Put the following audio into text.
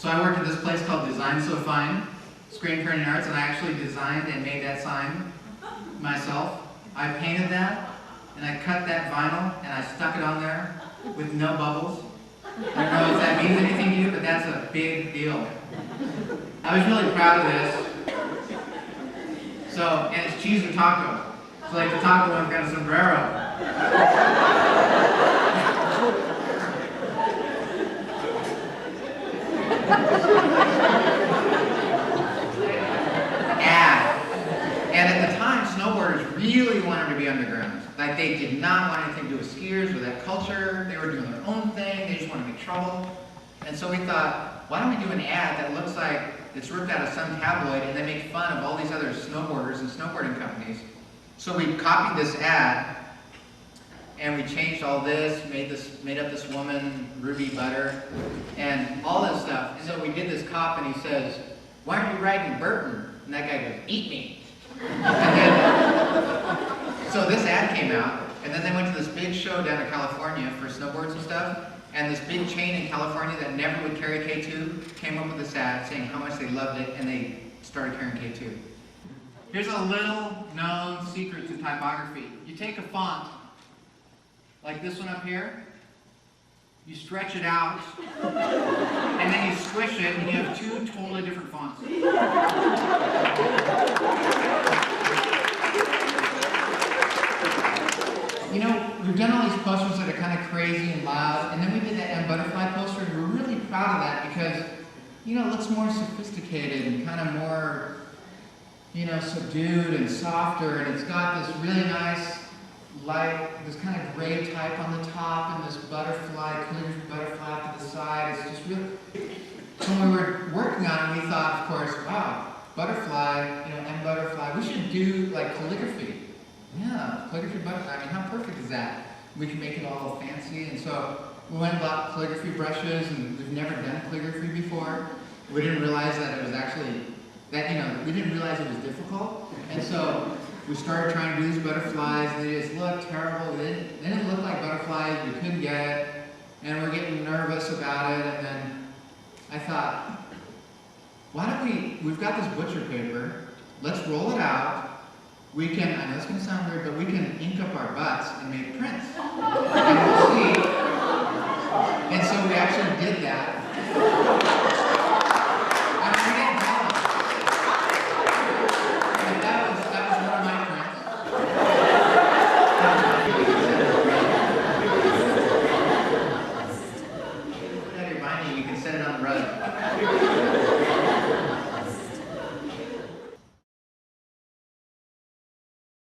So I worked at this place called Design So Fine, Screen Printing Arts, and I actually designed and made that sign myself. I painted that, and I cut that vinyl, and I stuck it on there with no bubbles. I don't know if that means anything to you, but that's a big deal. I was really proud of this. So, and it's cheese and taco. So like the taco one's got a sombrero. And at the time, snowboarders really wanted to be underground. Like they did not want anything to do with skiers or that culture. They were doing their own thing. They just wanted to make trouble. And so we thought, why don't we do an ad that looks like it's ripped out of some tabloid and they make fun of all these other snowboarders and snowboarding companies. So we copied this ad and we changed all this, made up this woman, Ruby Butter, and all this stuff. And so we did this cop and he says, why aren't you riding Burton? And that guy goes, eat me. And then, so this ad came out, and then they went to this big show down in California for snowboards and stuff, and this big chain in California that never would carry K2 came up with this ad saying how much they loved it, and they started carrying K2. Here's a little known secret to typography. You take a font, like this one up here, you stretch it out, and then you squish it, and you have two totally different fonts. You know, we've done all these posters that are kind of crazy and loud, and then we did that M Butterfly poster, and we're really proud of that because, you know, it looks more sophisticated and kind of more, you know, subdued and softer, and it's got this really nice light, this kind of gray type on the top, and this butterfly, calligraphy butterfly up to the side. It's just really... So when we were working on it, we thought, of course, wow, butterfly, you know, M Butterfly, we should do like calligraphy. Yeah, calligraphy butterfly, I mean, how perfect is that? We can make it all fancy, and so we went and bought calligraphy brushes, and we've never done calligraphy before. We didn't realize that it was actually, we didn't realize it was difficult, and so we started trying to do these butterflies, and they just looked terrible. They didn't look like butterflies, we couldn't get it, and we're getting nervous about it, and then I thought, why don't we've got this butcher paper, let's roll it out. We can, I know it's going to sound weird, but we can ink up our butts and make prints. And we'll see. And so we actually did that. I mean, we didn't tell them. But that was one of my prints. If you have your binding, you can set it on the rug.